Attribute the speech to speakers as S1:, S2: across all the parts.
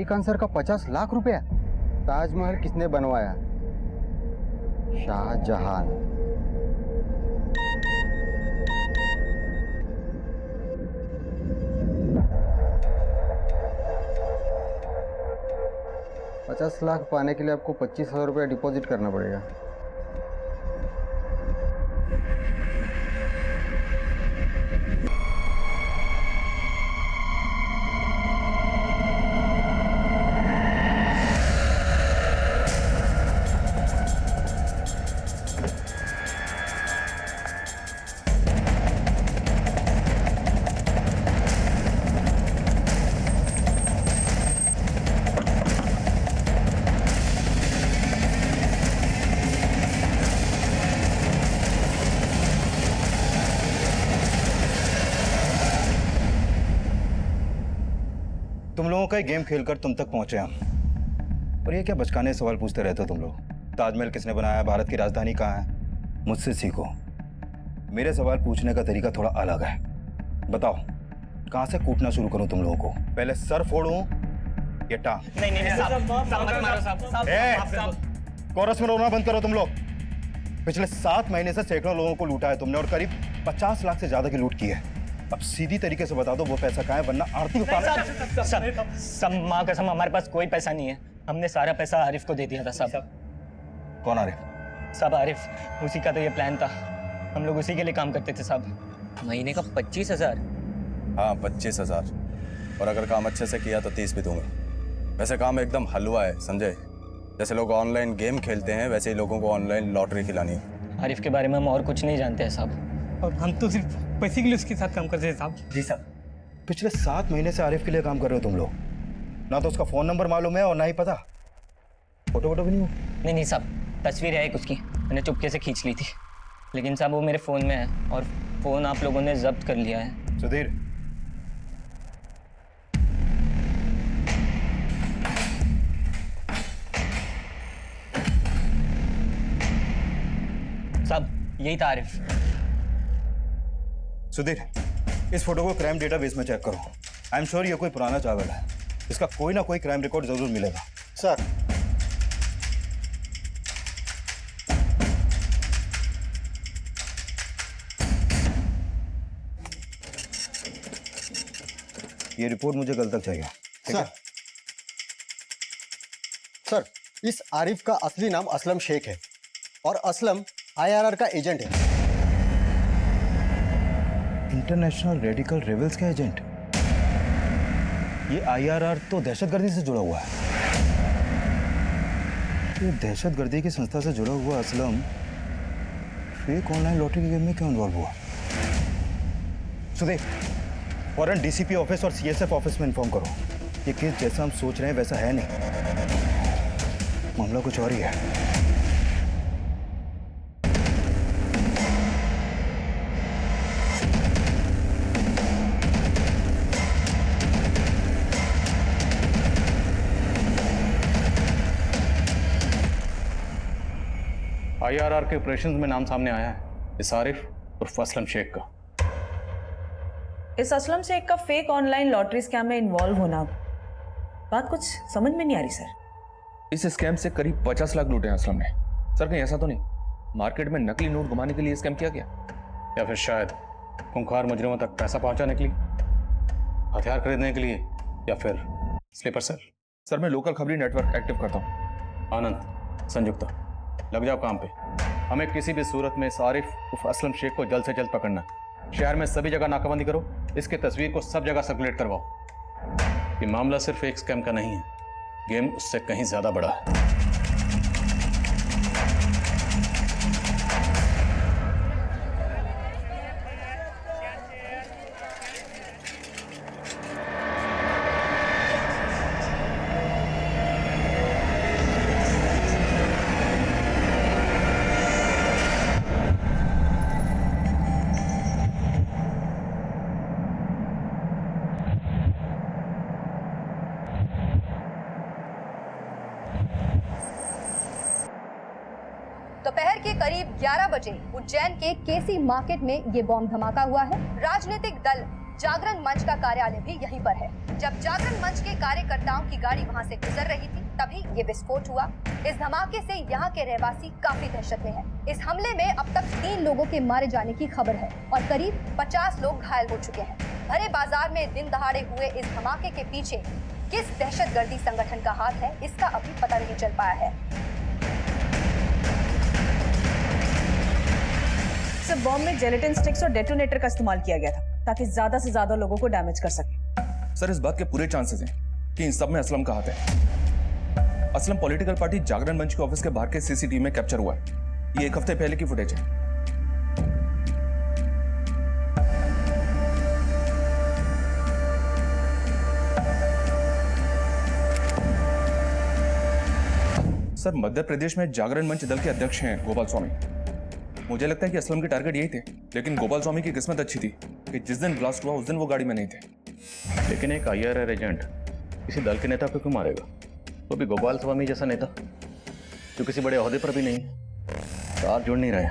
S1: Khan sir का 50 लाख रुपया। ताजमहल किसने बनवाया? शाहजहां। ₹50 लाख पाने के लिए आपको 25,000 रुपया डिपॉजिट करना पड़ेगा।
S2: तुम लोगों का ही गेम खेलकर तुम तक पहुंचे हम। और ये क्या बचकाने सवाल पूछते रहते हो तुम लोग? ताजमहल किसने बनाया, भारत की राजधानी कहाँ है? मुझसे सीखो। मेरे सवाल पूछने का तरीका थोड़ा अलग है। बताओ, कहाँ से कूटना शुरू करूं तुम लोगों को? पहले सर फोड़ूं या टांग?
S3: नहीं साहब, मत मारो साहब।
S2: कोरस में रोना बंद करो तुम लोग। पिछले 7 महीने से सैकड़ों लोगों को लूटा है तुमने और करीब 50 लाख से ज्यादा की लूट की है। अब सीधी तरीके से बता दो वो पैसा कहाँ है, वरना आरती उतार।
S3: सब माँ कसम, हमारे पास कोई पैसा नहीं है। हमने सारा पैसा आरिफ को दे दिया था साहब।
S2: कौन आरिफ?
S3: साहब आरिफ, उसी का तो ये प्लान था। हम लोग उसी के लिए काम करते थे साहब।
S4: महीने का 25,000?
S5: हाँ 25,000, और अगर काम अच्छे से किया तो 30 भी दूंगा। वैसे काम एकदम हलवा है, समझे? जैसे लोग ऑनलाइन गेम खेलते हैं वैसे ही लोगों को ऑनलाइन लॉटरी खिलानी है।
S3: आरिफ के बारे में हम और कुछ नहीं जानते हैं साहब।
S6: और हम तो सिर्फ पैसे के लिए उसके साथ काम करते थे साहब।
S3: जी साहब।
S2: पिछले 7 महीने से आरिफ के लिए काम कर रहे हो तुम लोग। ना तो उसका फोन नंबर मालूम है और ना ही पता। फोटो भी नहीं हो?
S3: नहीं साहब, तस्वीर है एक उसकी, मैंने चुपके से खींच ली थी। लेकिन साहब वो मेरे फ़ोन में है और फ़ोन आप लोगों ने जब्त कर लिया है।
S2: सुधीर,
S3: साहब यही था आरिफ।
S2: सुधीर, इस फोटो को क्राइम डेटाबेस में चेक करो। आई एम श्योर ये कोई पुराना चावल है। इसका कोई ना कोई क्राइम रिकॉर्ड जरूर मिलेगा।
S1: सर,
S2: ये रिपोर्ट मुझे कल तक चाहिए। ठीक है?
S1: सर, इस आरिफ का असली नाम असलम शेख है और असलम IRR का एजेंट है।
S2: इंटरनेशनल रेडिकल रेबल्स का एजेंट? ये IRR तो दहशतगर्दी से जुड़ा हुआ है। ये दहशतगर्दी की संस्था से जुड़ा हुआ असलम फेक ऑनलाइन लॉटरी के गेम में क्यों इन्वॉल्व हुआ? सुधीर, फौरन DCP ऑफिस और CSF ऑफिस में इन्फॉर्म करो। ये केस जैसा हम सोच रहे हैं वैसा है नहीं, मामला कुछ और ही है।
S7: IRR के ऑपरेशंस में नाम सामने आया है इस आरिफ उर्फ असलम शेख का।
S8: इस असलम शेख का फेक ऑनलाइन लॉटरी स्कैम में इन्वॉल्व होना, बात कुछ समझ में नहीं आ रही सर।
S9: इस स्कैम से करीब 50 लाख लूटे हैं असलम ने। सर कहीं ऐसा तो नहीं मार्केट में नकली नोट घुमाने के लिए स्कैम किया गया?
S7: या फिर शायद खूंखार मुजरिमों तक पैसा पहुंचाने के लिए, हथियार खरीदने के लिए, या फिर स्लीपर सेल।
S9: सर मैं लोकल खबरी नेटवर्क एक्टिव करता हूँ।
S7: आनंद, संयुक्ता, लग जाओ काम पे। हमें किसी भी सूरत में इस आरिफ उर्फ असलम शेख को जल्द से जल्द पकड़ना है। शहर में सभी जगह नाकाबंदी करो, इसकी तस्वीर को सब जगह सर्कुलेट करवाओ। ये मामला सिर्फ एक स्कैम का नहीं है, गेम उससे कहीं ज्यादा बड़ा है।
S10: दोपहर के करीब 11 बजे उज्जैन के केसी मार्केट में ये बॉम्ब धमाका हुआ है। राजनीतिक दल
S4: जागरण मंच का कार्यालय भी यहीं पर है। जब जागरण मंच के कार्यकर्ताओं की गाड़ी वहां से गुजर रही थी, तभी ये विस्फोट हुआ। इस धमाके से यहाँ के रहवासी काफी दहशत में हैं। इस हमले में अब तक 3 लोगों के मारे जाने की खबर है और करीब 50 लोग घायल हो चुके हैं। भरे बाजार में दिन दहाड़े हुए इस धमाके के पीछे किस दहशतगर्दी संगठन का हाथ है, इसका अभी पता नहीं चल पाया है।
S8: सर, बॉम्ब में जेलेटिन स्टिक्स और डेटोनेटर का इस्तेमाल किया गया था ताकि ज्यादा से ज्यादा लोगों को डैमेज कर सके।
S9: सर, इस बात के पूरे चांसेस हैं कि इन सब में असलम का हाथ है। असलम पॉलिटिकल पार्टी जागरण मंच के ऑफिस के बाहर के सीसीटीवी में कैप्चर हुआ है। ये 1 हफ्ते पहले की फुटेज है। सर, मध्य प्रदेश में जागरण मंच दल के अध्यक्ष हैं गोपाल स्वामी। मुझे लगता है कि असलम के टारगेट यही थे, लेकिन गोपाल स्वामी की किस्मत अच्छी थी कि जिस दिन ब्लास्ट हुआ उस दिन वो गाड़ी में नहीं थे।
S7: लेकिन एक IRR एजेंट किसी दल के नेता को क्यों मारेगा? वो भी गोपाल स्वामी जैसा नेता जो किसी बड़े ओहदे पर भी नहीं है। तार जुड़ नहीं रहे।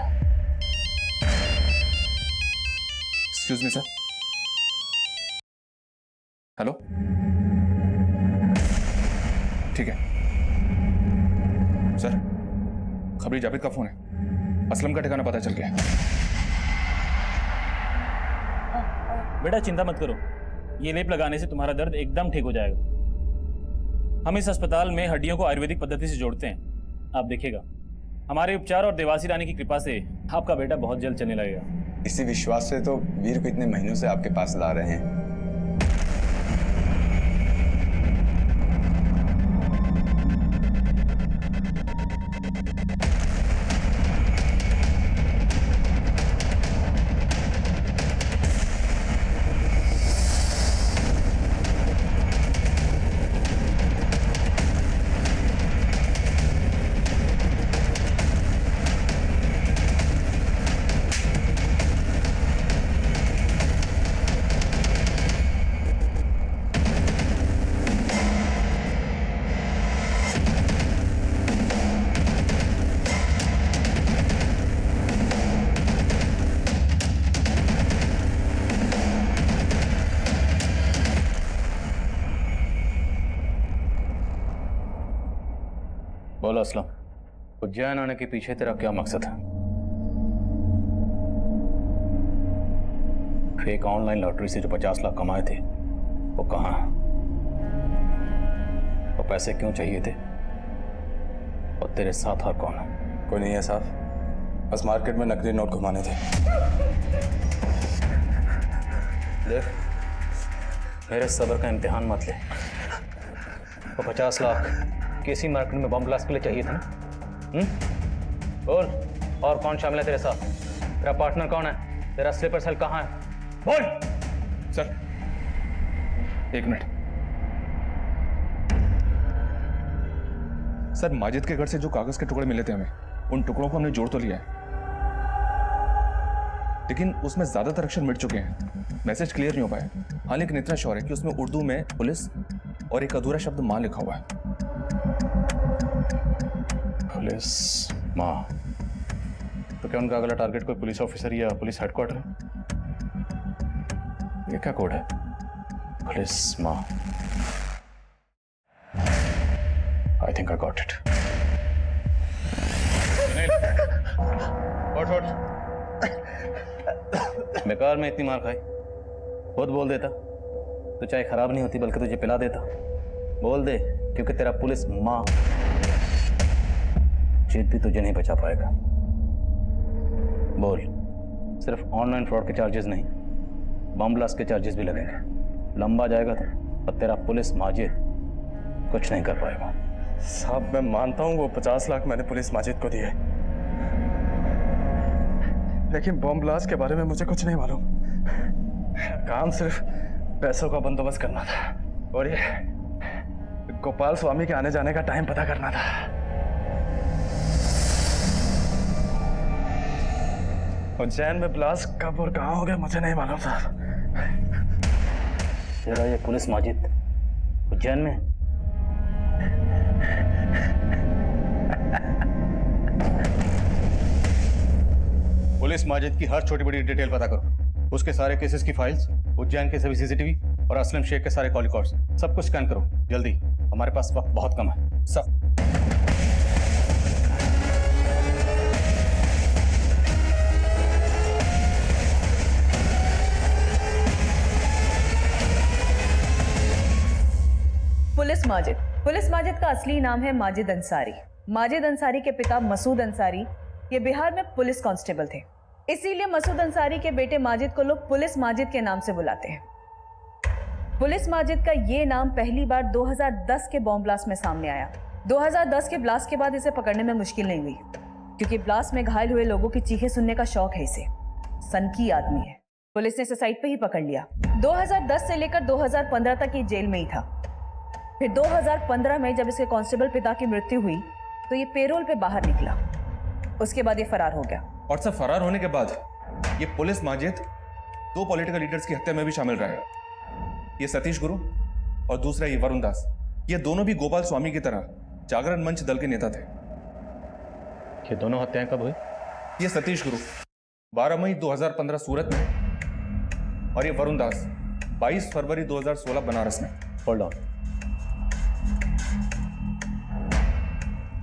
S9: Excuse me sir. हेलो, ठीक है सर। खबरी जावेद का फोन है। असलम का ठिकाना पता चल गया।
S10: बेटा चिंता मत करो, ये लेप लगाने से तुम्हारा दर्द एकदम ठीक हो जाएगा। हम इस अस्पताल में हड्डियों को आयुर्वेदिक पद्धति से जोड़ते हैं। आप देखिएगा, हमारे उपचार और देवासी रानी की कृपा से आपका बेटा बहुत जल्द चलने लगेगा।
S5: इसी विश्वास से तो वीर को इतने महीनों से आपके पास ला रहे हैं।
S7: बोलो असलम, उज्जैन आने के पीछे तेरा क्या मकसद है? फेक ऑनलाइन लॉटरी से जो 50 लाख कमाए थे वो कहाँ है? वो पैसे क्यों चाहिए थे? और तेरे साथ और कौन है?
S5: कोई नहीं है साहब, बस मार्केट में नकली नोट घुमाने थे।
S7: देख, मेरे सब्र का इम्तिहान मत ले। वो 50 लाख किसी मार्केट में बम ब्लास्ट के लिए चाहिए था ना? बोल, और कौन शामिल है तेरे साथ? तेरा पार्टनर कौन है? तेरा स्लीपर सेल कहाँ है? बोल।
S9: Sir, 1 minute. सर, माजिद के घर से जो कागज के टुकड़े मिले थे हमें, उन टुकड़ों को हमने जोड़ तो लिया है, लेकिन उसमें ज्यादातर अक्षर मिट चुके हैं। मैसेज क्लियर नहीं हो पाया। हाँ, लेकिन इतना श्योर है कि उसमें उर्दू में पुलिस और एक अधूरा शब्द मां लिखा हुआ है।
S7: पुलिस माँ? तो क्या उनका अगला टारगेट कोई पुलिस ऑफिसर या पुलिस हेडक्वार्टर है? ये क्या कोड है? पुलिस माँ। I think I got it. बेकार में इतनी मार खाई। खुद बोल देता तो चाय खराब नहीं होती बल्कि तुझे पिला देता। बोल दे, क्योंकि तेरा पुलिस माँ जीत भी तुझे नहीं बचा पाएगा। बोल, सिर्फ ऑनलाइन फ्रॉड के चार्जेस नहीं, बम ब्लास्ट के चार्जेस भी लगेंगे। लंबा जाएगा तो और तेरा पुलिस माजिद कुछ नहीं कर पाएगा।
S5: साहब, मैं मानता हूँ वो 50 लाख मैंने पुलिस माजिद को दिए, लेकिन बम ब्लास्ट के बारे में मुझे कुछ नहीं मालूम। काम सिर्फ पैसों का बंदोबस्त करना था और ये गोपाल स्वामी के आने जाने का टाइम पता करना था। उज्जैन में ब्लास्ट कब और कहाँ हो गया मुझे नहीं मालूम साहब।
S7: तेरा ये पुलिस माजिद उज्जैन में?
S2: पुलिस माजिद की हर छोटी बड़ी डिटेल पता करो।
S7: उसके सारे केसेस की फाइल्स, उज्जैन के सभी सीसीटीवी और असलम शेख के सारे कॉल रिकॉर्ड्स, सब कुछ स्कैन करो जल्दी, हमारे पास वक्त बहुत कम है। सब
S8: पुलिस माजिद का असली नाम है माजिद अंसारी। माजिद अंसारी के पिता मसूद अंसारी ये बिहार में पुलिस कांस्टेबल थे, इसीलिए मसूद अंसारी के बेटे माजिद को लोग पुलिस माजिद के नाम से बुलाते हैं। पुलिस माजिद का ये नाम पहली बार 2010 के बॉम्ब ब्लास्ट में सामने आया। 2010 के ब्लास्ट के बाद इसे पकड़ने में मुश्किल नहीं हुई, क्योंकि ब्लास्ट में घायल हुए लोगों की चीखें सुनने का शौक है इसे। सनकी आदमी है, पुलिस ने इसे साइट पे ही पकड़ लिया। 2010 से लेकर 2015 तक ये जेल में ही था। फिर 2015 में जब इसके कांस्टेबल पिता की मृत्यु हुई तो ये पेरोल पे बाहर निकला। उसके बाद ये फरार हो गया।
S9: और सब फरार होने के बाद ये पुलिस माजिद 2 पॉलिटिकल लीडर्स की हत्या में भी शामिल रहा है। ये सतीश गुरु और दूसरा ये वरुण दास, ये दोनों भी गोपाल स्वामी की तरह जागरण मंच दल के नेता थे।
S7: ये दोनों हत्याएं कब हुई?
S9: ये सतीश गुरु 12 मई 2015 सूरत में और ये वरुण दास 22 फरवरी 2016 बनारस में।
S7: होल्ड ऑन,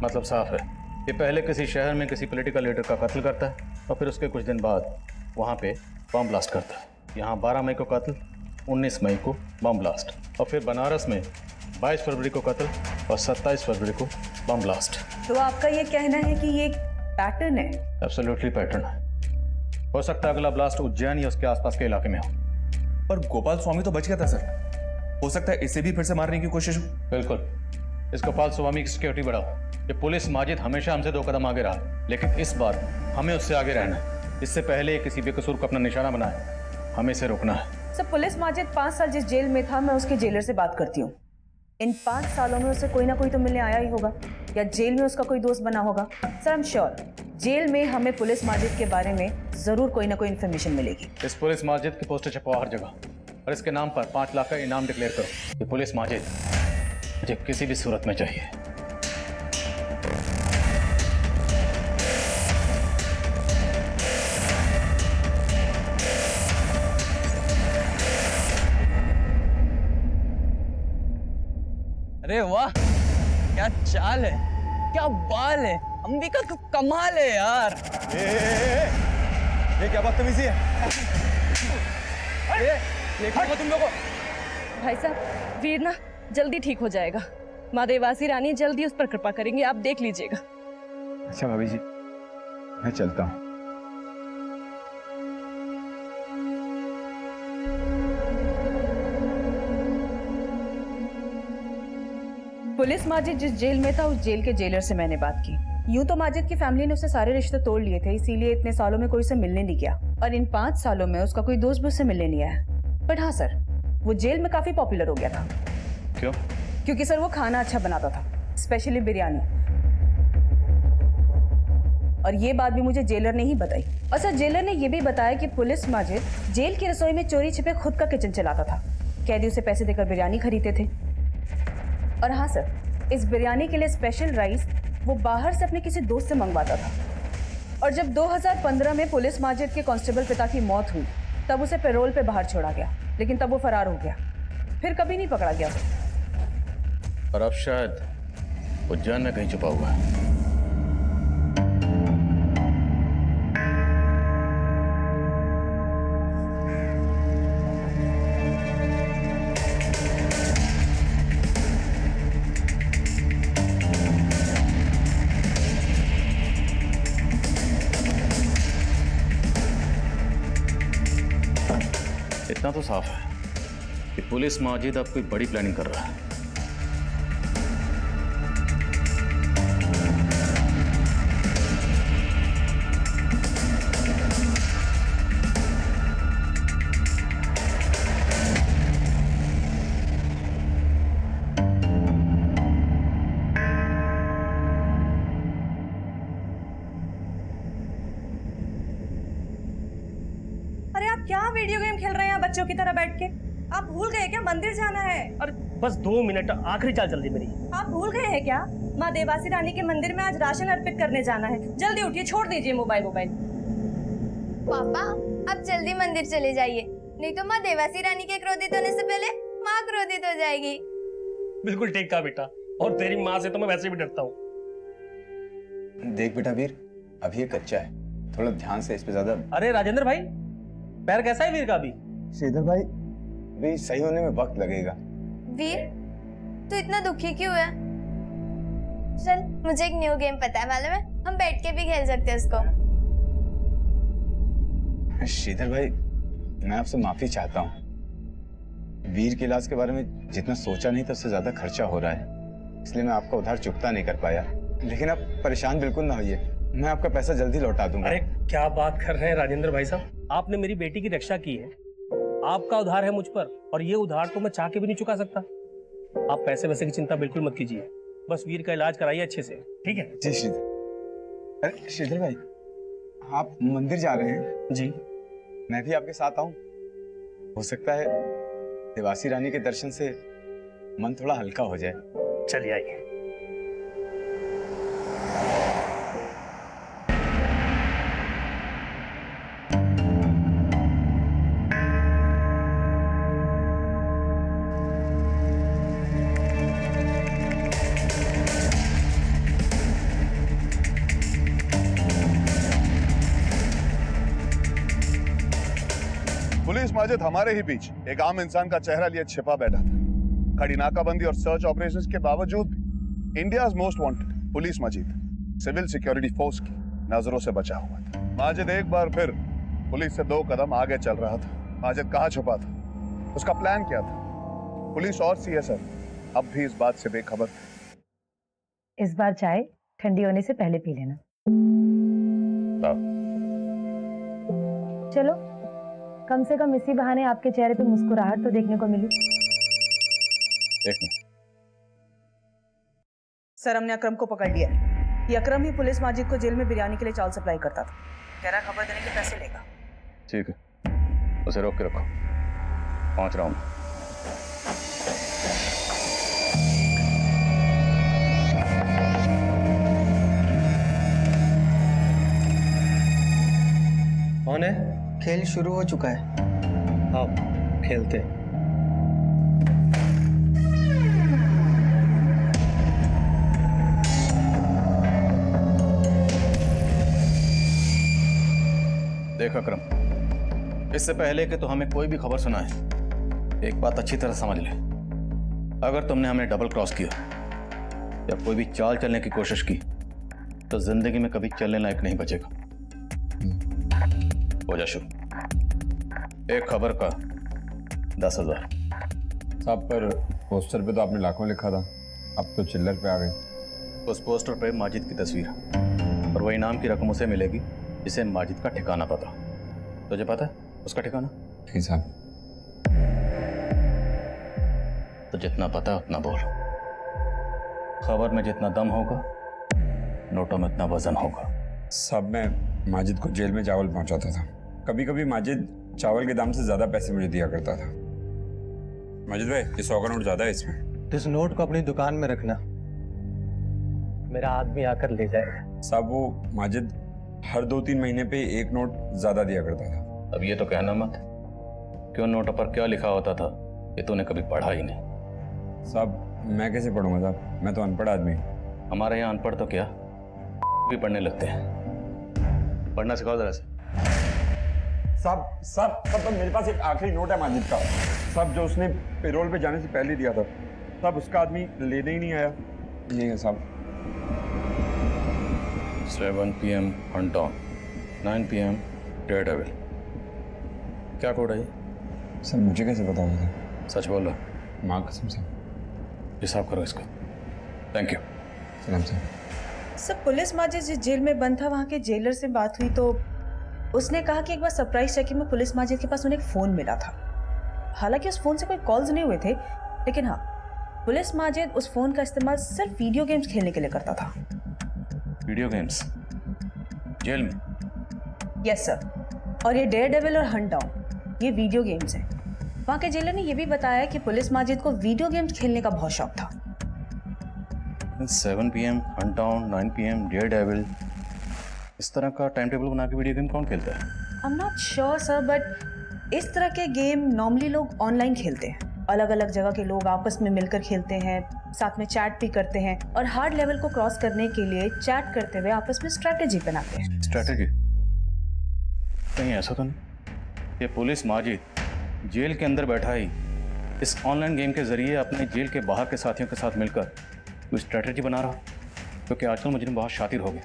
S7: मतलब साफ है, ये पहले किसी शहर में किसी पॉलिटिकल लीडर का कत्ल करता है और फिर उसके कुछ दिन बाद वहाँ पे बम ब्लास्ट करता है। यहाँ 12 मई को कत्ल, 19 मई को बम ब्लास्ट और फिर बनारस में 22 फरवरी को कत्ल और 27 फरवरी को बम ब्लास्ट।
S8: तो आपका ये कहना है कि ये पैटर्न है?
S7: एब्सोल्युटली पैटर्न है। हो सकता है अगला ब्लास्ट उज्जैन या उसके आसपास के इलाके में हो।
S9: पर गोपाल स्वामी तो बच गया था सर, हो सकता है इसे भी फिर से मारने की कोशिश हो।
S7: बिल्कुल, इस गोपाल स्वामी की सिक्योरिटी बढ़ाओ। ये पुलिस माजिद हमेशा हमसे 2 कदम आगे रहा, लेकिन इस बार हमें उससे आगे रहना है। इससे पहले किसी बेकसूर को अपना निशाना बनाए, हमें इसे रोकना है।
S8: सर, पुलिस माजिद 5 साल जिस जेल में था, मैं उसके जेलर से बात करती हूँ। इन 5 सालों में उसे कोई ना कोई तो मिलने आया ही होगा, या जेल में उसका कोई दोस्त बना होगा। Sir, I am sure jail में हमें पुलिस माजिद के बारे में जरूर कोई ना कोई इन्फॉर्मेशन मिलेगी।
S7: इस पुलिस माजिद की पोस्टर छपवाओ हर जगह और इसके नाम पर 5 लाख का इनाम डिक्लेयर करो। ये पुलिस माजिद मुझे किसी भी सूरत में चाहिए।
S3: अरे वाह, क्या चाल है, क्या बाल है, अंबिका का कमाल है यार।
S2: ये क्या बदतमीजी है?
S3: देखो तुम लोगों।
S11: भाई साहब, वीर ना जल्दी ठीक हो जाएगा। माँ देवासी रानी जल्दी उस पर कृपा करेंगे, आप देख लीजिएगा।
S2: अच्छा भाभी जी, मैं चलता हूँ।
S8: पुलिस माजिद जिस जेल में था, उस जेल के जेलर से मैंने बात की। यूं तो माजिद की फैमिली ने उससे सारे रिश्ते तोड़ लिए थे, इसीलिए इतने सालों में कोई उसे मिलने नहीं गया, और इन 5 सालों में उसका कोई दोस्त भी उससे मिलने नहीं आया। बट हाँ सर, वो जेल में काफी पॉपुलर हो गया था।
S7: क्यों?
S8: क्योंकि सर वो खाना अच्छा बनाता था, स्पेशली बिरयानी। और ये बात भी मुझे जेलर ने ही बताई। और सर, जेलर ने ये भी बताया कि पुलिस माजिद जेल की रसोई में चोरी छिपे खुद का किचन चलाता था। कैदी उसे पैसे देकर बिरयानी खरीदते थे। और हाँ सर, इस बिरयानी के लिए स्पेशल राइस वो बाहर से अपने किसी दोस्त से मंगवाता था। और जब 2015 में पुलिस माजिद के कांस्टेबल पिता की मौत हुई, तब उसे पैरोल पे बाहर छोड़ा गया, लेकिन तब वो फरार हो गया, फिर कभी नहीं पकड़ा गया।
S7: और अब शायद उज्जैन में कहीं छुपा हुआ है। इतना तो साफ है कि पुलिस माजिद अब कोई बड़ी प्लानिंग कर रहा है।
S8: अरे आप क्या वीडियो गेम खेल रहे हैं बच्चों की तरह बैठ के? आप भूल गए क्या मंदिर जाना है?
S6: और बस 2 मिनट, आखिरी चाल चल रही मेरी।
S8: आप भूल गए हैं क्या? माँ देवासी रानी के मंदिर में आज राशन अर्पित करने जाना है। जल्दी उठिए, छोड़ दीजिए मोबाइल।
S4: पापा
S12: आप जल्दी मंदिर चले जाइए, नहीं तो माँ देवासी रानी के क्रोधित होने से पहले माँ क्रोधित हो जाएगी।
S6: बिल्कुल ठीक कहा बेटा, और तेरी माँ से तो मैं वैसे भी डरता हूँ।
S5: देख बेटा वीर, अभी ये कच्चा है, थोड़ा ध्यान से इस पे ज्यादा।
S6: अरे राजेंद्र भाई, पैर कैसा है वीर का अभी?
S5: श्रीधर भाई, अभी सही होने में वक्त लगेगा।
S12: वीर, तू इतना दुखी क्यों है? चल, मुझे एक न्यू गेम पता है, मालूम है? हम बैठ के भी खेल सकते हैं उसको।
S5: श्रीधर भाई, मैं आपसे माफी चाहता हूँ। वीर के इलाज के बारे में जितना सोचा नहीं था उससे ज्यादा खर्चा हो रहा है, इसलिए मैं आपका उधार चुकता नहीं कर पाया। लेकिन आप परेशान बिल्कुल ना होइए, मैं आपका पैसा जल्दी लौटा दूंगा।
S6: अरे क्या बात कर रहे हैं राजेंद्र भाई साहब, आपने मेरी बेटी की रक्षा की है, आपका उधार है मुझ पर, और ये उधार तो मैं चाह के भी नहीं चुका सकता। आप पैसे वैसे की चिंता बिल्कुल मत कीजिए, बस वीर का इलाज कराइए अच्छे से, ठीक है?
S5: जी श्रीधर। अरे श्रीधर भाई, आप मंदिर जा रहे हैं?
S6: जी।
S5: मैं भी आपके साथ आऊं? हो सकता है देवासी रानी के दर्शन से मन थोड़ा हल्का हो जाए।
S6: चलिए आइए।
S13: पुलिस माजिद हमारे ही बीच एक आम इंसान का चेहरा लिए छिपा बैठा था। कड़ी नाकाबंदी और सर्च ऑपरेशंस के बावजूद भी India's most wanted police Majid civil security force की नजरों से बचा हुआ था। माजिद एक बार फिर पुलिस से 2 कदम आगे चल रहा था। माजिद कहाँ छुपा था, उसका प्लान क्या था? पुलिस और सीएसएफ अब भी इस बात से बेखबर थे।
S8: इस बार चाय ठंडी होने से पहले पी लेना। चलो, कम से कम इसी बहाने आपके चेहरे पे मुस्कुराहट तो देखने को मिली।
S5: एक मिनट।
S8: सर, हमने अकरम को पकड़ लिया। ये अकरम ही पुलिस माजिद को जेल में बिरयानी के लिए चावल सप्लाई करता था। कह रहा खबर देने के पैसे लेगा।
S7: ठीक है, उसे रोक के रखो, पहुंच रहा हूं।
S1: कौन है? खेल शुरू हो चुका है। आओ खेलते हैं।
S7: देख अकरम, इससे पहले कि तो हमें कोई भी खबर सुनाए, एक बात अच्छी तरह समझ ले। अगर तुमने हमें डबल क्रॉस किया या कोई भी चाल चलने की कोशिश की तो जिंदगी में कभी चलने लायक नहीं बचेगा। हो जा शुरू। एक खबर का 10,000।
S14: साहब, पर पोस्टर पे तो आपने लाखों लिखा था, अब तो चिल्लर पे आ गई।
S7: उस पोस्टर पे माजिद की तस्वीर है और वही नाम की रकम उसे मिलेगी जिसे माजिद का ठिकाना पता। तुझे पता है उसका ठिकाना?
S14: नहीं साहब।
S7: तो जितना पता है उतना बोल। खबर में जितना दम होगा, नोटों में उतना वजन होगा।
S14: साहब, मैं माजिद को जेल में चावल पहुंचाता था। कभी कभी माजिद चावल के दाम से ज्यादा पैसे मुझे दिया करता था। माजिद भाई, ये 100 का नोट ज्यादा है इसमें।
S1: इस नोट को अपनी दुकान में रखना, मेरा आदमी आकर ले जाएगा।
S14: साहब, वो माजिद हर 2-3 महीने पे एक नोट ज्यादा दिया करता था।
S7: अब ये तो कहना मत कि उन नोटों पर क्या लिखा होता था ये तूने कभी पढ़ा ही नहीं।
S14: साहब, मैं कैसे पढ़ूंगा साहब, मैं तो अनपढ़ आदमी हूँ।
S7: हमारे यहाँ अनपढ़ तो क्या भी पढ़ने लगते हैं। पढ़ना सिखाओ जरा से।
S14: साहब साहब साहब, मेरे पास एक आखिरी नोट है माजिद का साहब, जो उसने पेरोल पे जाने से पहले दिया था साहब। उसका आदमी लेने ही नहीं आया। ये है साहब।
S7: 7 PM hunt down, 9 PM Daredevil। क्या कोड है ये?
S14: सर, मुझे कैसे पता होगा?
S7: सच बोल रहा?
S14: माँ कसम से।
S7: हिसाब करो इसका। Thank you.
S14: सलाम सर।
S8: सब पुलिस माजिद जिस जेल में बंद था, वहाँ के जेलर से बात हुई तो उसने कहा कि एक बार सरप्राइज चेकिंग में पुलिस माजिद के पास उन्हें एक फ़ोन मिला था। हालांकि उस फ़ोन से कोई कॉल्स नहीं हुए थे, लेकिन हाँ, पुलिस माजिद उस फ़ोन का इस्तेमाल सिर्फ वीडियो गेम्स खेलने के लिए करता था।
S7: वीडियो गेम्स जेल में?
S8: Yes sir. और ये डेयरडेविल और हंट डाउन, ये वीडियो गेम्स हैं। वहाँ के जेलर ने यह भी बताया कि पुलिस माजिद को वीडियो गेम्स खेलने का बहुत शौक था।
S7: 7 PM Hunt down, 9 PM Daredevil, इस तरह का टाइम टेबल बना के वीडियो गेम कौन खेलता है?
S8: I am not sure sir, but इस तरह के गेम नॉर्मली लोग ऑनलाइन खेलते हैं। अलग अलग जगह के लोग आपस में मिलकर खेलते हैं, साथ में चैट भी करते हैं और हार्ड लेवल को क्रॉस करने के लिए चैट करते हुए आपस में स्ट्रेटेजी बनाते हैं।
S7: स्ट्रैटेजी? कहीं ऐसा तो नहीं ये पुलिस माजिद जेल के अंदर बैठा ही इस ऑनलाइन गेम के जरिए अपने जेल के बाहर के साथियों के साथ मिलकर कोई स्ट्रैटेजी बना रहा? क्योंकि आजकल मुजरिम बहुत शातिर हो गए,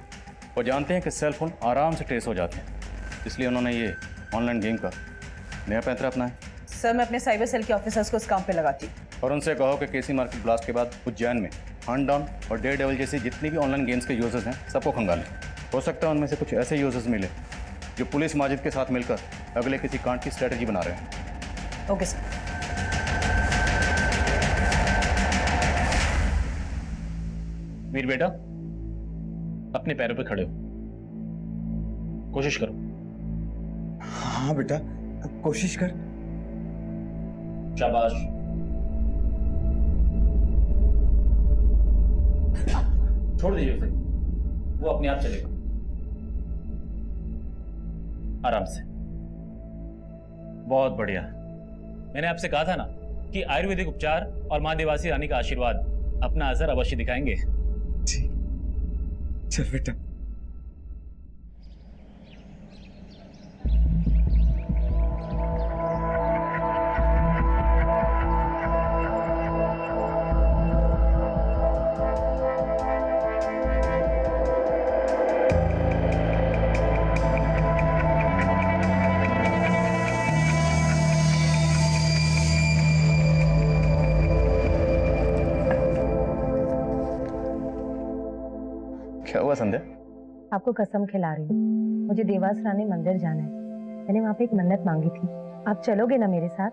S7: वो जानते हैं कि सेल फोन आराम से ट्रेस हो जाते हैं, इसलिए उन्होंने ये ऑनलाइन गेम का नया पैंतरा अपनाया।
S8: सर, मैं अपने साइबर सेल के ऑफिसर्स को इस काम पे लगाती हूँ।
S7: और उनसे कहो कि केसी मार्केट ब्लास्ट के बाद उज्जैन में हंट डाउन और डेयर डेविल जैसी जितनी भी ऑनलाइन गेम्स के यूजर्स हैं सबको खंगालें। हो सकता है उनमें से कुछ ऐसे यूजर्स मिले जो पुलिस माजिद के साथ मिलकर अगले किसी कांड की स्ट्रैटेजी बना रहे हैं।
S8: Okay sir.
S10: वीर बेटा, अपने पैरों पे खड़े हो, कोशिश करो।
S5: हाँ बेटा, कोशिश कर।
S10: शाबाश। छोड़ दीजिए उसे, वो अपने आप चलेगा। आराम से। बहुत बढ़िया। मैंने आपसे कहा था ना कि आयुर्वेदिक उपचार और मां देवासी रानी का आशीर्वाद अपना असर अवश्य दिखाएंगे।
S5: चल बेटा।
S7: क्या हुआ संध्या?
S11: आपको कसम खिला रही हूँ, मुझे देवास रानी मंदिर जाना है। मैंने वहाँ पे एक मन्नत मांगी थी, आप चलोगे ना मेरे साथ?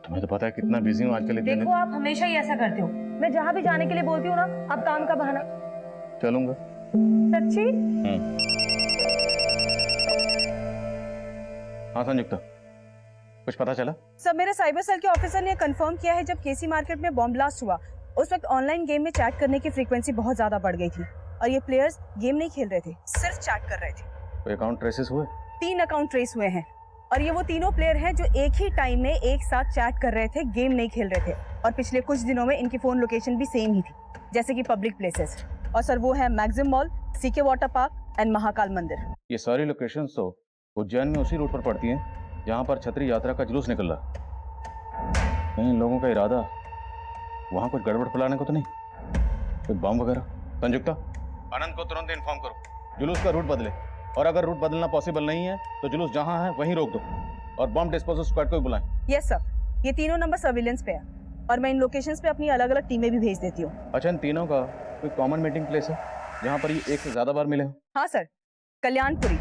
S7: तुम्हें तो पता है कितना बिजी हूँ आजकल। इतने
S11: देखो, आप हमेशा ही ऐसा करते हो। मैं जहाँ भी जाने के लिए बोलती हूँ ना, आप काम का बहाना।
S7: चलूंगा।
S11: सच्ची?
S7: हाँ संयुक्ता, कुछ पता चला?
S8: सर, मेरे साइबर सेल के ऑफिसर ने कंफर्म किया है, जब केसी मार्केट में बॉम्ब ब्लास्ट हुआ उस वक्त ऑनलाइन गेम में चैट करने की फ्रीक्वेंसी बहुत ज्यादा बढ़ गई थी और ये प्लेयर्स गेम नहीं खेल रहे थे, सिर्फ चैट कर रहे थे।
S7: कोई अकाउंट ट्रेसेस हुए?
S8: 3 अकाउंट ट्रेस हुए हैं और ये वो तीनों प्लेयर हैं जो एक ही टाइम में एक साथ चैट कर रहे थे, गेम नहीं खेल रहे थे। और पिछले कुछ दिनों में इनकी फोन लोकेशन भी सेम ही थी, जैसे कि पब्लिक प्लेसेस। और सर, वो है Maxim mall, CK water park and Mahakal मंदिर।
S7: ये सारी लोकेशंस तो उज्जैन में उसी रूट पर पड़ती हैं जहाँ पर छतरी यात्रा का जुलूस निकल रहा। कहीं इन लोगों का इरादा वहाँ कुछ गड़बड़ फैलाने को तो नहीं, कोई बम वगैरह? संयुक्ता, आनंद को तुरंत इन्फॉर्म करो, जुलूस का रूट बदले, और अगर रूट बदलना पॉसिबल नहीं है तो जुलूस जहाँ है वहीं रोक दो और बम डिस्पोजल स्क्वाड को बुलाएं।
S8: यस सर, ये तीनों नंबर सर्विलेंस पे है और मैं इन लोकेशंस पे अपनी अलग अलग टीमें भी भेज देती हूँ।
S7: अच्छा, इन तीनों का कोई कॉमन मीटिंग प्लेस है जहाँ पर ये एक से ज्यादा बार मिले हो?
S8: हाँ सर, कल्याणपुरी,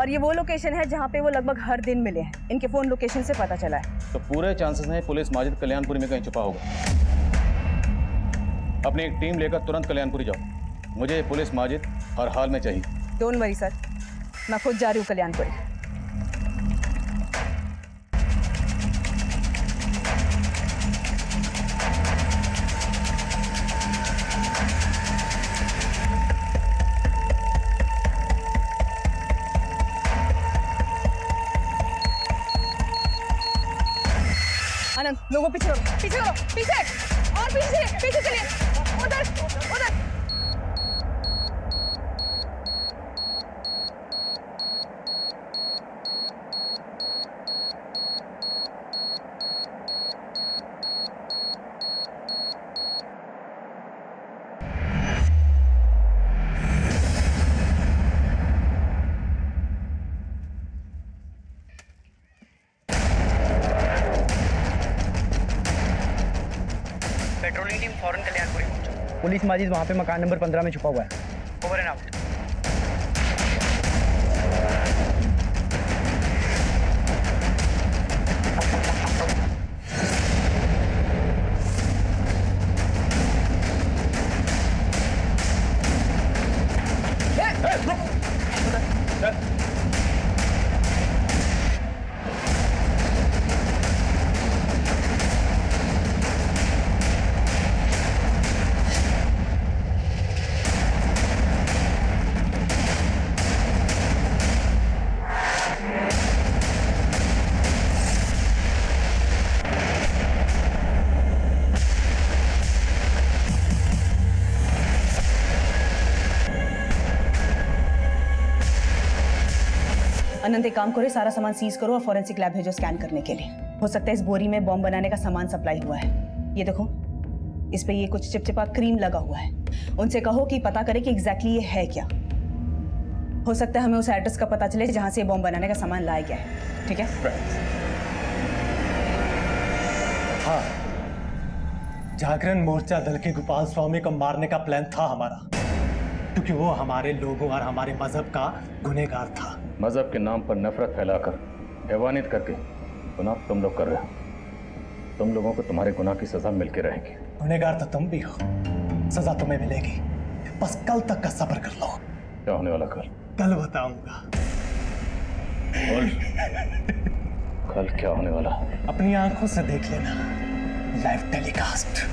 S8: और ये वो लोकेशन है जहाँ पे वो लगभग हर दिन मिले हैं। इनके फोन लोकेशन से पता चला है।
S7: तो पूरे चांसेस हैं पुलिस माजिद कल्याणपुरी में कहीं छुपा होगा। अपनी एक टीम लेकर तुरंत कल्याणपुरी जाओ, मुझे पुलिस माजिद हर हाल में चाहिए।
S8: डोंट वरी सर, मैं खुद जा रही हूँ कल्याणपुरी। आनंद, लोगों पीछे करो, पीछे करो, पीछे और पीछे, पीछे चलिए, उधर उधर।
S3: पेट्रोलिंग टीम फौरन कल्याणपुरी पहुंचो।
S15: पुलिस माजिद वहाँ पे मकान नंबर 15 में छुपा हुआ है।
S3: Over and out.
S8: अनंत एक काम करो, सारा सामान सीज करो और फॉरेंसिक लैब भेजो स्कैन करने के लिए। हो सकता है इस बोरी में बॉम्ब बनाने का सामान सप्लाई हुआ है। ये देखो, इस पे ये कुछ चिपचिपा क्रीम लगा हुआ है। उनसे कहो कि पता करे कि एग्जैक्टली ये है क्या। हो सकता है हमें उस एड्रेस का पता चले जहां से ये बॉम्ब बनाने का सामान लाया गया है। ठीक है?
S16: हाँ, जागरण मोर्चा दल के गोपाल स्वामी को मारने का प्लान था हमारा, क्योंकि वो हमारे लोगों और हमारे मजहब का गुनहगार था।
S7: मजहब के नाम पर नफरत फैलाकर हैवानियत करके गुनाह तुम लोग कर रहे हो। तुम लोगों को तुम्हारे गुनाह की सजा मिलके रहेगी।
S16: गुनहगार तो तुम भी हो, सजा तुम्हें मिलेगी। बस कल तक का सब्र कर लो।
S7: क्या होने वाला कल?
S16: कल बताऊंगा।
S7: बोल, कल क्या होने वाला?
S16: अपनी आंखों से देख लेना, लाइव टेलीकास्ट।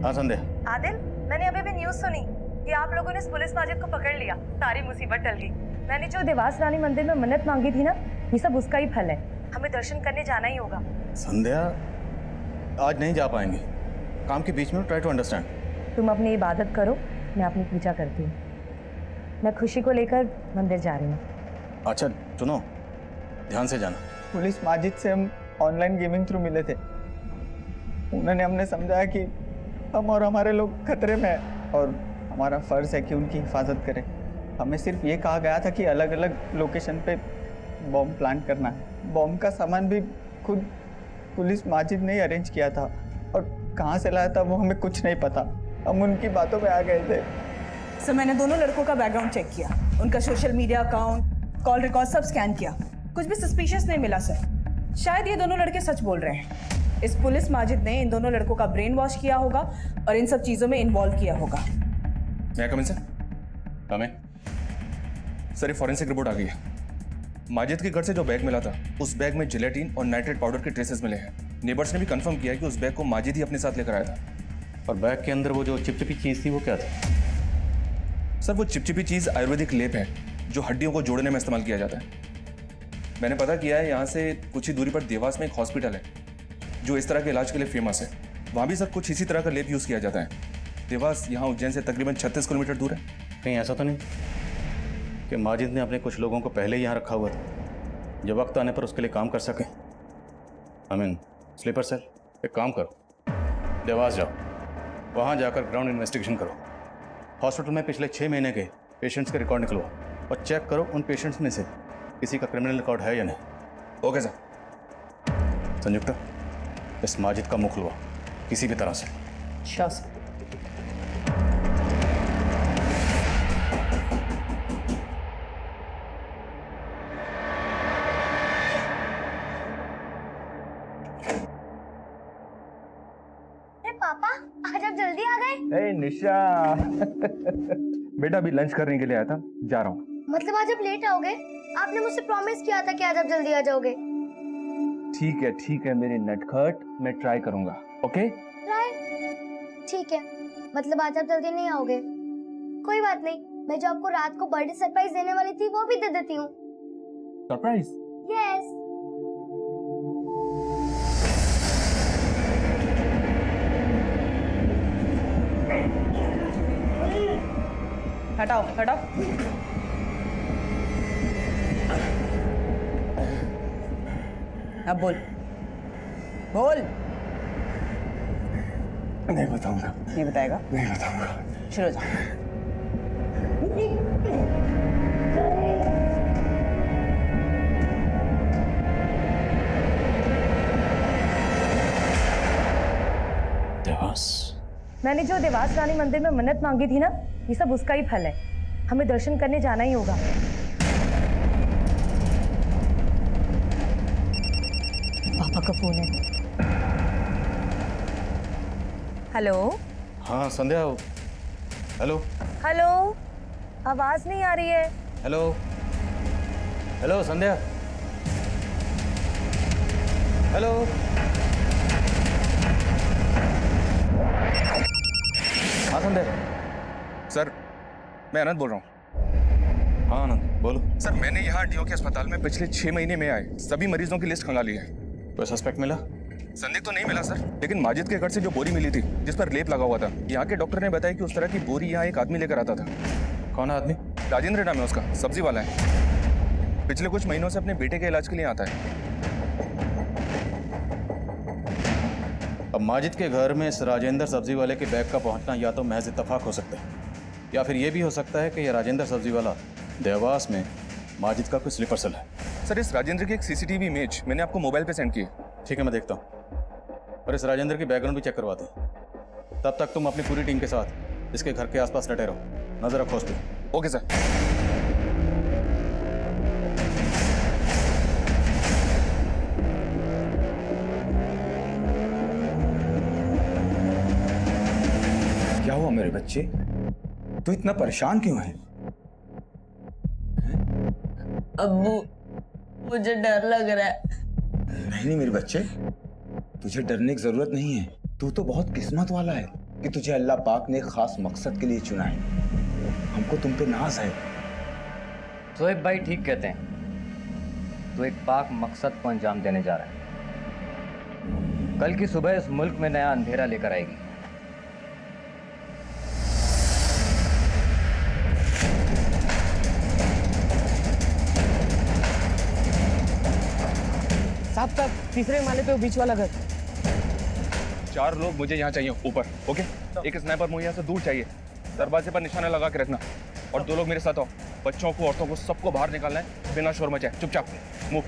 S7: हाँ संध्या।
S8: आदिल, मैंने अभी भी न्यूज़ सुनी कि आप लोगों ने इस पुलिस माजिद को पकड़ लिया। सारी मुसीबत टल गई। मैंने जो देवास रानी मंदिर में मन्नत मांगी थी ना, ये सब उसका ही फल है। हमें दर्शन करने जाना ही होगा।
S7: संध्या, आज नहीं जा पाएंगे, काम के बीच में। Try to understand.
S11: तुम अपनी इबादत करो, मैं अपनी पूजा करती हूँ। मैं खुशी को लेकर मंदिर जा रही हूँ।
S7: अच्छा सुनो, ध्यान से जाना।
S17: पुलिस माजिद से हम ऑनलाइन गेमिंग थ्रू मिले थे। उन्होंने हमने समझाया कि हम और हमारे लोग खतरे में हैं और हमारा फ़र्ज़ है कि उनकी हिफाजत करें। हमें सिर्फ ये कहा गया था कि अलग अलग लोकेशन पे बॉम्ब प्लांट करना है। बॉम्ब का सामान भी खुद पुलिस माजिद ने ही अरेंज किया था और कहाँ से लाया था वो हमें कुछ नहीं पता। हम उनकी बातों में आ गए थे।
S8: सर, मैंने दोनों लड़कों का बैकग्राउंड चेक किया, उनका social media account, call record सब स्कैन किया। कुछ भी सस्पिशियस नहीं मिला सर। शायद ये दोनों लड़के सच बोल रहे हैं। इस पुलिस माजिद ने इन दोनों लड़कों का ब्रेन वॉश किया होगा और इन सब चीज़ों में इन्वॉल्व किया होगा।
S9: मैं कम इन सर?
S7: कमें।
S9: सर, ये फॉरेंसिक रिपोर्ट आ गई है। माजिद के घर से जो बैग मिला था, उस बैग में जिलेटिन और नाइट्रेट पाउडर के ट्रेसेस मिले हैं। नेबर्स ने भी कंफर्म किया कि उस बैग को माजिद ही अपने साथ लेकर आया था।
S7: और बैग के अंदर वो जो चिपचिपी चीज़ थी वो क्या थी?
S9: सर, वो चिपचिपी चीज़ आयुर्वेदिक लेप है जो हड्डियों को जोड़ने में इस्तेमाल किया जाता है। मैंने पता किया है, यहाँ से कुछ ही दूरी पर देवास में एक हॉस्पिटल है जो इस तरह के इलाज के लिए फेमस है। वहाँ भी सर कुछ इसी तरह का लेप यूज़ किया जाता है। देवास यहाँ उज्जैन से तकरीबन 36 किलोमीटर दूर है।
S7: कहीं ऐसा तो नहीं कि माजिद ने अपने कुछ लोगों को पहले ही यहाँ रखा हुआ था, जब वक्त आने पर उसके लिए काम कर सके? Sleeper cell. एक काम करो, देवास जाओ, वहाँ जाकर ग्राउंड इन्वेस्टिगेशन करो। हॉस्पिटल में पिछले 6 महीने के पेशेंट्स के रिकॉर्ड निकलवाओ और चेक करो उन पेशेंट्स में से किसी का क्रिमिनल रिकॉर्ड है या नहीं।
S9: Okay sir.
S7: संयुक्ता, इस माजिद का मुख खुलवा किसी भी तरह से।
S8: Sure sir.
S12: पापा, आज आप जल्दी आ गए।
S14: ए निशा बेटा अभी लंच करने के लिए आया था, जा रहा हूँ।
S12: मतलब आज आप लेट आओगे? आपने मुझसे प्रॉमिस किया था कि आज आप जल्दी आ जाओगे।
S14: ठीक है मेरी नटखट, मैं ट्राई करूंगा। Okay
S12: try? ठीक है, मतलब आज आप जल्दी नहीं आओगे। कोई बात नहीं, मैं जो आपको रात को बर्थडे सरप्राइज देने वाली थी वो भी दे देती हूँ।
S14: सरप्राइज?
S12: यस।
S8: हटाओ हटाओ। अब बोल बोल।
S14: नहीं बताऊंगा।
S8: नहीं बताएगा?
S14: नहीं बताऊंगा।
S8: शुरू हो जाओ।
S7: देवास।
S11: मैंने जो देवास रानी मंदिर में मन्नत मांगी थी ना, ये सब उसका ही फल है। हमें दर्शन करने जाना ही होगा। पापा का फोन है। हेलो।
S7: हाँ संध्या। हेलो
S11: हेलो, आवाज नहीं आ रही है।
S7: हेलो हेलो संध्या। हेलो। हाँ संध्या।
S9: सर, मैं आनंद बोल रहा हूँ।
S7: हाँ आनंद बोलो।
S9: सर, मैंने यहाँ डीओ के अस्पताल में पिछले 6 महीने में आए सभी मरीजों की लिस्ट खंगाली है।
S7: कोई सस्पेक्ट मिला?
S9: संदिग्ध तो नहीं मिला सर, लेकिन माजिद के घर से जो बोरी मिली थी जिस पर लेप लगा हुआ था, यहाँ के डॉक्टर ने बताया कि उस तरह की बोरी यहाँ एक आदमी लेकर आता था।
S2: कौन है आदमी?
S9: राजेंद्र नाम है उसका, सब्जी वाला है। पिछले कुछ महीनों से अपने बेटे के इलाज के लिए आता है।
S7: अब माजिद के घर में इस राजेंद्र सब्जी वाले के बैग का पहुंचना या तो महज इत्तफाक हो सकता है, या फिर यह भी हो सकता है कि यह राजेंद्र सब्जी वाला देवास में माजिद का कोई स्लीपर सेल है।
S9: सर, इस राजेंद्र की एक सीसीटीवी इमेज मैंने आपको मोबाइल पे सेंड की है।
S7: ठीक है, मैं देखता हूँ, और इस राजेंद्र की बैकग्राउंड भी चेक करवाते हैं। तब तक तुम अपनी पूरी टीम के साथ इसके घर के आसपास डटे रहो, नजर रखो उस पर।
S9: Okay sir.
S5: क्या हुआ मेरे बच्चे, तू इतना परेशान क्यों है?
S18: अब्बू, मुझे डर लग रहा है।
S5: नहीं मेरे बच्चे, तुझे डरने की जरूरत नहीं है। तू तो बहुत किस्मत वाला है कि तुझे अल्लाह पाक ने खास मकसद के लिए चुना है। हमको तुम पे नाज है।
S19: शोएब भाई ठीक कहते हैं, तो एक पाक मकसद को अंजाम देने जा रहा है। कल की सुबह इस मुल्क में नया अंधेरा लेकर आएगी।
S15: साहब तीसरे माले पे वो बीच वाला घर।
S9: 4 लोग मुझे यहाँ चाहिए ऊपर। ओके, एक स्नाइपर मुझे यहाँ से दूर चाहिए। दरवाजे पर निशाना लगा के रखना, और 2 लोग मेरे साथ आओ। बच्चों को, औरतों को, सबको बाहर निकालना है बिना शोर मचाए। चुपचाप मूव।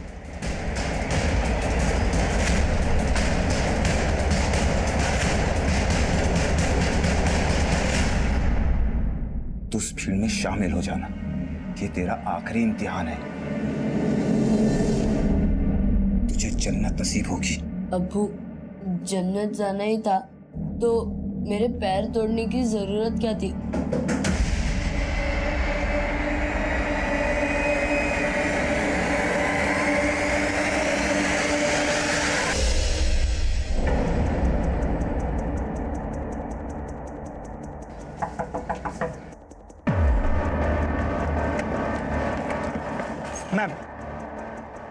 S5: तू उस भीड़ में शामिल हो जाना, ये तेरा आखिरी इम्तिहान है। तुझे जन्नत नसीब होगी।
S18: अब्बू, जन्नत जाना ही था तो मेरे पैर तोड़ने की जरूरत क्या थी?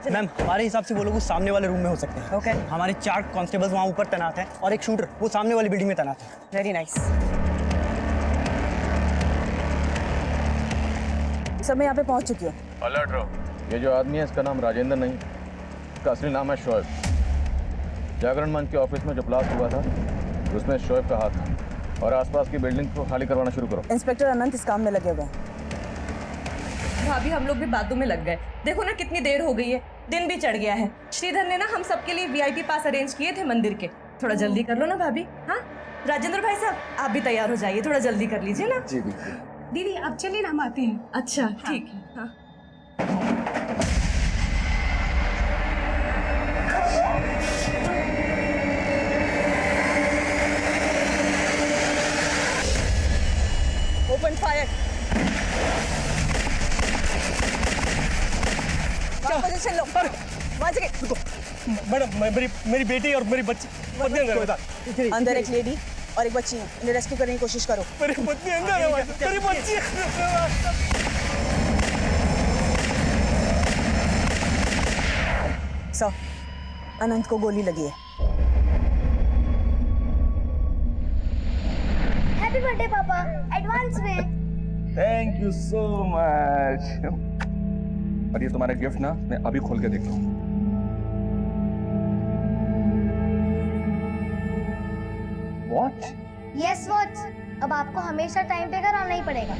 S15: मैम, हमारे हिसाब से वो लोग उस सामने वाले रूम में हो सकते हैं। ओके। हमारे 4 कांस्टेबल्स वहाँ ऊपर तैनात हैं और एक शूटर वो सामने वाली बिल्डिंग में तैनात है। Very nice.
S8: सब मैं यहाँ पे पहुँच चुकी हूँ।
S7: अलर्ट रहो। ये जो आदमी है इसका नाम राजेंद्र नहीं, इसका असली नाम है शोएब। जागरण मंच के ऑफिस में जो ब्लास्ट हुआ था उसमें शोएब का हाथ था, और आसपास की बिल्डिंग को खाली करवाना शुरू करो।
S8: इंस्पेक्टर अनंत इस काम में लगे हुए हैं। भाभी, हम लोग भी बातों में लग गए। देखो ना कितनी देर हो गई है, दिन भी चढ़ गया है। श्रीधर ने ना हम सबके लिए वीआईपी पास अरेंज किए थे मंदिर के। थोड़ा जल्दी कर लो ना भाभी। हाँ, राजेंद्र भाई साहब आप भी तैयार हो जाइए, थोड़ा जल्दी कर लीजिए ना।
S5: जी बिल्कुल।
S8: दीदी अब चलिए ना, हम आते हैं। अच्छा ठीक है। हाँ। Open fire. पोजीशन लो। वहाँ से रुको।
S6: मैडम, मेरी बेटी और मेरी बच्ची पत्नी
S8: अंदर एक लेडी और एक बच्ची है, इन्हें रेस्क्यू करने की कोशिश करो।
S6: मेरी पत्नी अंदर है, मेरी बच्ची।
S8: सर, अनंत को गोली लगी है।
S12: हैप्पी बर्थडे पापा, एडवांस में।
S9: Thank you so much. और ये तुम्हारा गिफ्ट ना मैं अभी खोल के देखता हूँ। वॉच?
S12: Yes watch. अब आपको हमेशा टाइम पे घर आना ही पड़ेगा।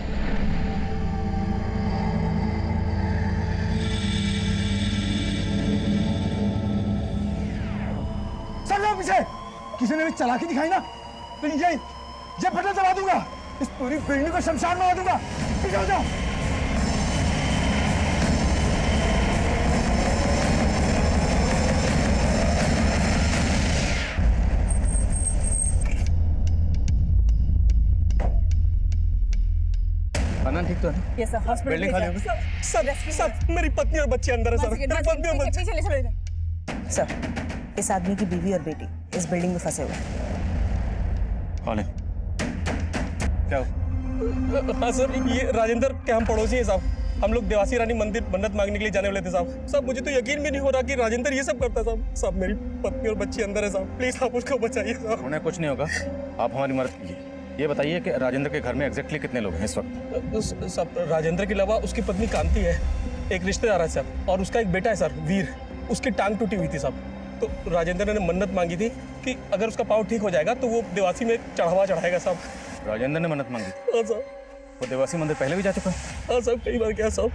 S14: चल जाओ पीछे। किसी ने भी चालाकी दिखाई ना तो ये फटा चला दूंगा, इस पूरी बिल्डिंग को शमशान बना दूंगा। पीछे हो जाओ।
S7: अनंत ठीक तो है?
S8: यस सर, हॉस्पिटल
S6: बिल्डिंग खाली होगी। सब मेरी पत्नी और बच्चे अंदर है सर। मेरी पत्नी और बच्चे।
S8: पीछे ले चलो। सर, इस आदमी की बीवी और बेटी इस बिल्डिंग में फंसे हुए हैं।
S7: कौन है?
S6: क्या? हाँ सर, ये राजेंद्र के हम पड़ोसी हैं साहब। हम लोग देवासी रानी मंदिर मन्नत मांगने के लिए जाने वाले थे साहब। साहब मुझे तो यकीन भी नहीं हो रहा कि राजेंद्र ये सब करता है साहब। साहब मेरी पत्नी और बच्ची अंदर है साहब, प्लीज आप उसको बचाइए साहब।
S7: उन्हें कुछ नहीं होगा, आप हमारी मदद कीजिए। ये बताइए कि राजेंद्र के घर में एग्जैक्टली कितने लोग हैं इस वक्त?
S6: साहब राजेंद्र के अलावा उसकी पत्नी कांति है, एक रिश्तेदार है साहब, और उसका एक बेटा है सर वीर, उसकी टांग टूटी हुई थी साहब। तो राजेंद्र ने मन्नत मांगी थी कि अगर उसका पाँव ठीक हो जाएगा तो वो देवासी में चढ़ावा चढ़ाएगा साहब।
S7: राजेंद्र ने मन्नत मांगी?
S6: हाँ साहब।
S7: वो देवासी मंदिर पहले भी जा चुका है?
S6: हाँ साहब, कई बार गया साहब।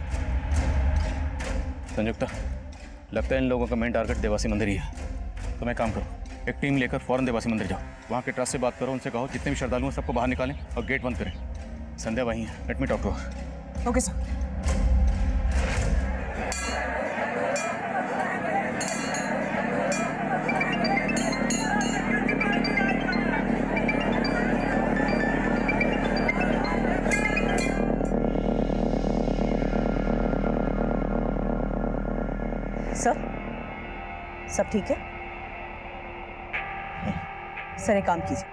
S7: संयुक्ता, लगता है इन लोगों का मेन टारगेट देवासी मंदिर ही है। तो मैं काम करो, एक टीम लेकर फौरन देवासी मंदिर जाओ, वहाँ के ट्रस्ट से बात करो, उनसे कहो जितने भी श्रद्धालु हैं सबको बाहर निकालें और गेट बंद करें। संध्या वहीं है, let me talk to her.
S8: Okay sir. Sir, सब ठीक है? सर एक काम कीजिए,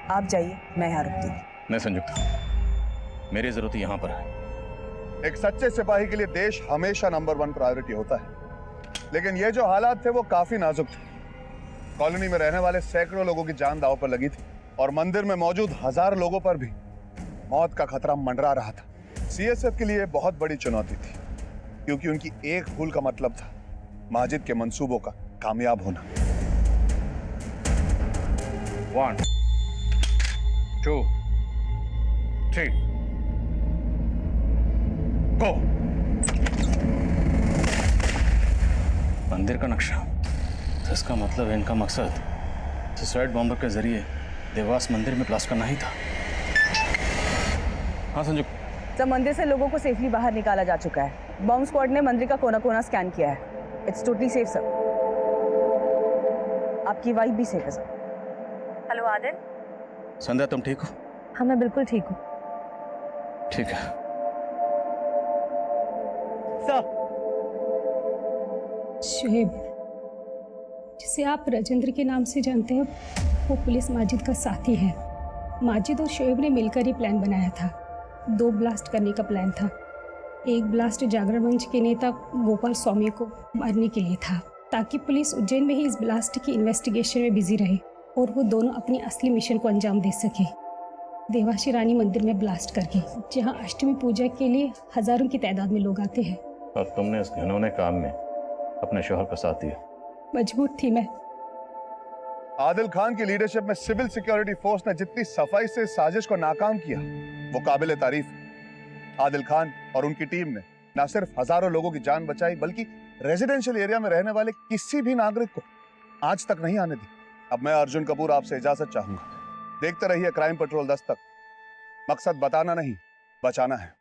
S8: आप जाइए, मैं यहाँ रुकती हूँ।
S7: नहीं संयुक्ता, मेरी जरूरत यहाँ पर है।
S13: एक सच्चे सिपाही के लिए देश हमेशा नंबर 1 प्रायोरिटी होता है, लेकिन ये जो हालात थे वो काफी नाजुक थे। कॉलोनी में रहने वाले सैकड़ों लोगों की जान दांव पर लगी थी और मंदिर में मौजूद हजारों लोगों पर भी मौत का खतरा मंडरा रहा था। सीएसएफ के लिए बहुत बड़ी चुनौती थी, क्योंकि उनकी एक भूल का मतलब था माजिद के मंसूबों का कामयाब होना।
S7: 1 2 3 गो। मंदिर का नक्शा, तो इसका मतलब है इनका मकसद सुसाइड बॉम्बर के जरिए देवास मंदिर में ब्लास्ट करना ही था। हाँ संजू।
S8: सर मंदिर से लोगों को सेफली बाहर निकाला जा चुका है। बॉम्ब स्क्वाड ने मंदिर का कोना कोना स्कैन किया है। It's totally safe sir. आपकी वाइफ भी सेफ है सर। हेलो आदिल।
S7: संध्या तुम ठीक हो?
S11: हाँ मैं बिल्कुल ठीक हूँ।
S7: ठीक है
S11: सर।
S20: शोएब, जिसे आप राजेंद्र के नाम से जानते हैं, वो पुलिस माजिद का साथी है। माजिद और शोएब ने मिलकर ये प्लान बनाया था। 2 ब्लास्ट करने का प्लान था। एक ब्लास्ट जागरण मंच के नेता गोपाल स्वामी को मारने के लिए था, ताकि पुलिस उज्जैन में ही इस ब्लास्ट की इन्वेस्टिगेशन में बिजी रहे और वो दोनों अपनी असली मिशन को अंजाम दे सके, देवासी रानी मंदिर में ब्लास्ट करके, जहां अष्टमी पूजा के लिए हजारों की तादाद में लोग आते हैं।
S7: और तुमने इस घिनौने काम में अपने शोहर का साथ दिया।
S20: मजबूर थी मैं।
S13: आदिल खान की लीडरशिप में सिविल सिक्योरिटी फोर्स ने जितनी सफाई से साजिश को नाकाम किया वो काबिल तारीफ है। आदिल खान और उनकी टीम ने न सिर्फ हजारों लोगों की जान बचाई, बल्कि रेजिडेंशियल एरिया में रहने वाले किसी भी नागरिक को आज तक नहीं आने दी। अब मैं अर्जुन कपूर आपसे इजाजत चाहूंगा। देखते रहिए क्राइम पेट्रोल 10 तक। मकसद बताना नहीं, बचाना है।